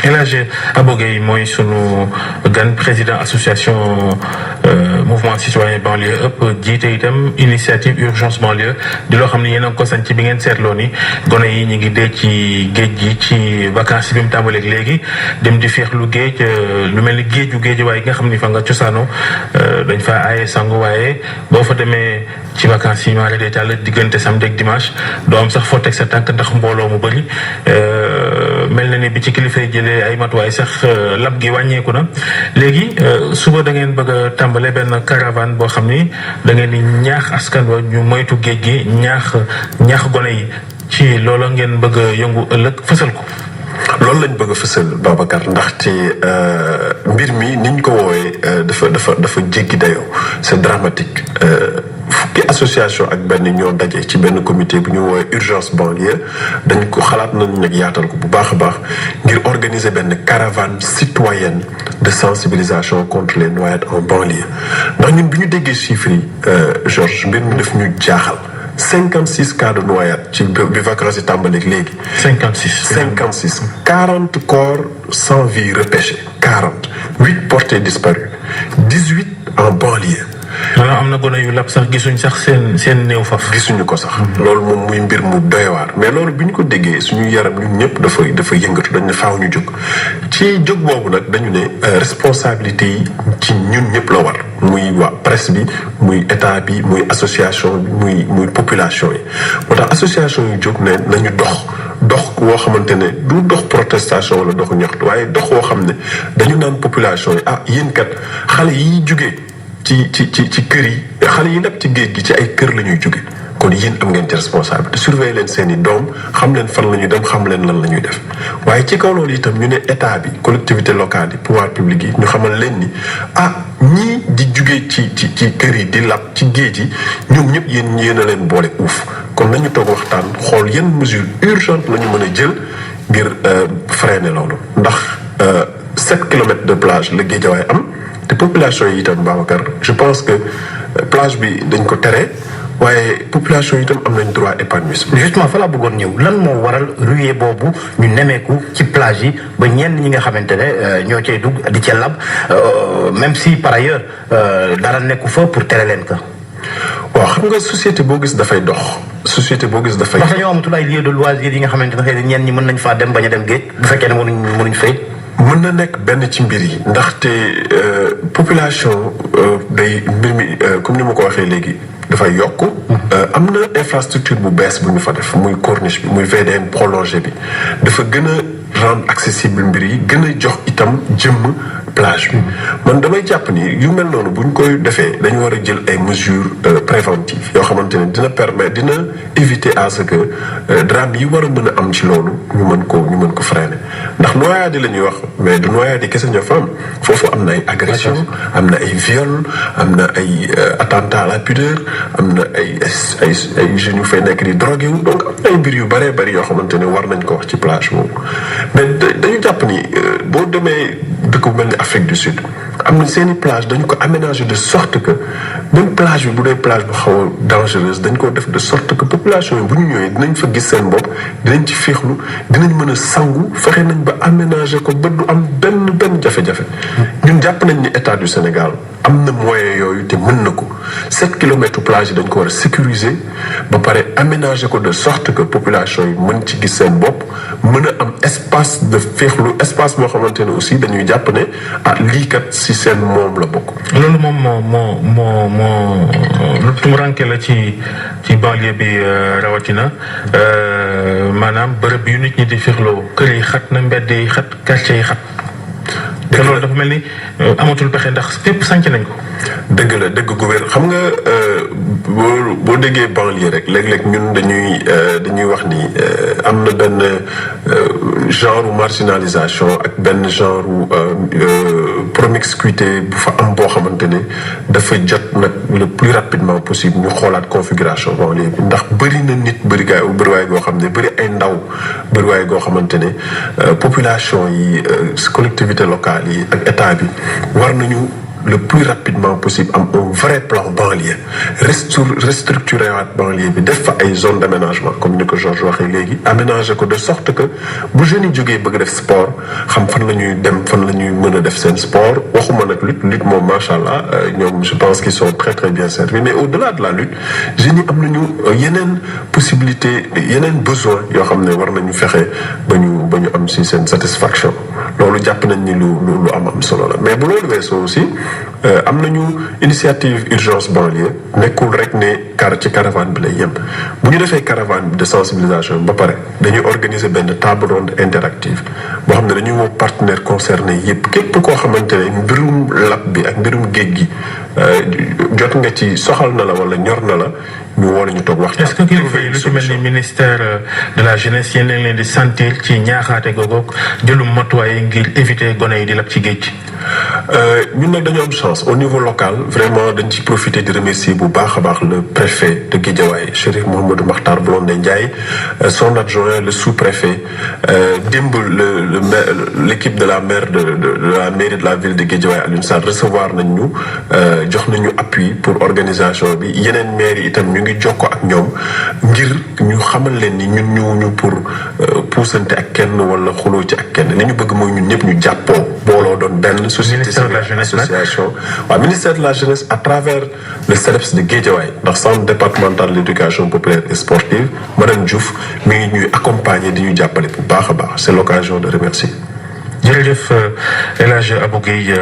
El Hadj Abo Gueye mooy sunu gan président association mouvement citoyen banlieue ëpp jiite itam initiative urgence banlieue di loo xam ne yéen a ngi ko sañ ci bi ngeen seetloo ni gone yi ñu ngi dee ci géej gi ci vacances bi mu tàmbaleeg léegi dem di féexlu géej lu mel ni géej waaye nga xam ni fa nga cosaano dañ fa aaye sangu waaye boo fa demee ci vacances yi maara détail diggante samedi ak dimanche doo am sax foo teg sa tànk ndax mbooloo mu bëri mel na ni bi ci kilifa yi jëlee ay matuwaay sax lab gi wàññeeku na léegi suba da ngeen bëgg a tàmbale benn caravane boo xam ni da ngeen di ñaax askan wa ñu moytu géej gi ñaax gone yi ci loola ngeen bëgg a yëngu ëllëg fësal ko. loolu lañ bëgg a fësal Babacar ndaxte mbir mi niñ ko woowee dafa jéggi dayoo c'est dramatique. fukki association ak benn ñoo daje ci benn comité bu ñu woowee urgence banlieue dañ ko xalaat nañu nag yaatal ko bu baax a baax ngir organiser benn caravane citoyenne de sensibilisation contre les noyades en banlieue ndax ñun bi ñu déggee chiffres yi Georges mbir mi daf ñu jaaxal 56 cas de noyade ci bi vacances yi tàmbaleeg léegi. 56 40 corps sans vie repêchés 40 8 portés disparus 18 en banlieue. maanaam am na gone yu lab sax gisuñ sax seen néew faf. gisuñu ko sax. loolu moom muy mbir mu doy waar mais loolu bi ñu ko déggee suñu yaram ñun ñëpp dafa yëngatu dañ ne faaw ñu jóg ci jóg boobu nag dañu ne responsabilité yi ci ñun ñëpp la war muy waa presse bi muy état bi muy association bi muy population yi moo tax association yu jóg ne nañu dox woo xamante ne du dox protestation wala doxu ñaxtu waaye dox woo xam ne dañu naan population yi yéen kat xale yi jugee. ci kër yi xale yi nag ci géej gi ci ay kër la ñuy jóge kon yéen am ngeen ci responsabilité surveiller leen seen i doom xam leen fan la ñuy dem xam leen lan la ñuy def waaye ci kaw loolu itam ñu ne état bi collectivité locale yi pouvoir public yi ñu xamal leen ni ñii di jóge ci kër yi di lab ci géej yi ñoom ñëpp yéen a leen boole uuf kon nañu toog waxtaan xool yan mesure urgente la ñu mën a jël ngir freiner loolu ndax 7 kilomètres de plage la Guédiawaye am te population yi itam Babacar je pense que plage bi dañ ko tere waaye population yi itam am nañ droit épanouissement. justement fa laa bëggoon ñëw lan moo waral ruée boobu ñu nemeeku ci plage yi ba ñenn ñi nga xamante ne ñoo cay dugg di ca lab même si par ailleurs dara nekku fa pour tere leen ko. waaw xam nga société boo gis dafay dox. société boo gis dafay. ndax dañoo amatul ay lieu de loisir yi nga xamante ne xëy na ñenn ñi mën nañ faa dem bañ a dem géej bu fekkee ne mënuñ fay. mën na nekk benn ci mbir yi ndaxte population day mbir mi comme ni ma ko waxee léegi dafay yokk. am na infrastructure bu bees bu ñu fa def muy corniche bi muy VDN prolongé bi dafa gën a rendre accessible mbir yi gën a jox itam jëmm plage bi. man damay jàpp ni yu mel noonu bu ñu koy defee dañu war a jël ay mesures préventives yoo xamante ne dina éviter à ce que drame yi war a mën a am ci loolu ñu mën ko freiner ndax noyade la ñuy wax mais du noyade kese ñoo fa am foofu am na ay agression am na ay viol am na ay attentat à la pudeur am na ay jeunes yu fay nekk di drogué wu donc am na ay mbir yu bëree bëri yoo xamante ne war nañ ko wax ci plage boobu mais dañu jàpp ni boo demee dëkk bu mel ni Afrique du Sud am na seeni plage dañu ko aménager de sorte que même plage bi bu dee plage bu xaw a dangereuse dañ ko def de sorte que population yi bu ñu ñëwee dinañ fa gis seen bopp dinañ ci féexlu dinañ mën a sangu fexe nañ ba aménager ko ba du am benn jafe-jafe. ñun jàpp nañ ni état du Sénégal am na moyen yooyu te mën na ko 7 kilomètres plage yi dañ ko war a sécuriser ba pare aménager ko de sorte que population yi mën ci gis seen bopp mën a am espace de féexlu espace boo xamante ne aussi dañuy jàpp ne lii kat si seen moom la bokk. loolu moom moo lu tumuranke la ci banlieue bi rawatina maanaam bërëb yu nit ñi di féexloo kër yi xat na mbedd yi xat quartier yi xat. te loolu dafa mel ni amatul pexe ndax fépp sànc nañ ko. dëgg la dëgg gu wér xam nga boo déggee banlieue rek léeg-léeg ñun dañuy wax ni am na benn genre marginalisation ak benn genre promiscuité bu fa am boo xamante ne dafa jot nag le plus rapidement possible ñu xoolaat configuration banlieue bi ndax bëri na nit bëriwaay goo xam ne bëri ay ndaw bëriwaay goo xamante ne population yi collectivité locale yi ak état bi war nañu le plus rapidement possible am un vrai plan banlieue restructurer waat banlieue bi def fa ay zone d'aménagement comme ni ko Georges waxee léegi aménager ko de sorte que bu jeunes yi jógee bëgg def sport xam fan la ñuy dem fan la ñuy mën a def seen sport waxuma nag lutte moom macha allah ñoom je pense qu'ils sont très très bien servis mais au-delà de la lutte jeunes yi am nañu yeneen possibilité yeneen besoin yoo xam ne war nañu fexe ba ñu am si seen satisfaction loolu jàpp nañ ni lu am solo la mais bu loolu weesoo aussi am nañu initiative urgence banlieue nekkul rek ne ci caravane bi lay yem bu ñu defee caravane de sensibilisation ba pare dañuy organiser benn table ronde interactive boo xam ne dañuy woo partenaires concernés yëpp képp koo xamante ne mbirum lab bi ak mbirum géej gi jot nga ci soxal na la wala ñor na la ñu woo la ñu toog waxtaan. est-ce que kilifa yi lu ci mel ni ministère de la jeunesse yéen leen di sentir ci ñaaxaate googu jëlum matuwaay ngir éviter gone yi di lab ci géej. ñun nag dañu am chance au niveau local vraiment dañ ci profiter di remercier bu baax a baax le préfet de Guédiawaye Chérif Mouhamadou Makhtar Blondin Ndiaye son adjoint le sous-préfet démb l'équipe de la maire de la mairie de la ville de Guédiawaye Alioune Sarr recevoir nañ ñu jox nañu appui pour organisation bi yeneen maire yi itam ñu ngi jokkoo ak ñoom ngir ñu xamal leen ni ñun ñëwuñu pour puusante ak kenn wala xuloo ci ak kenn li ñu bëgg mooy ñun ñëpp ñu jàppoo booloo doon benn société civile association waaw ministère de la jeunesse à travers le CEDEPS de Guédiawaye ndax centre départemental de l'éducation populaire et sportive madame Diouf mi ngi ñuy accompagner di ñu jàppale bu baax a baax c'est l'occasion de remercier jërëjëf El Hadj Abou Guèye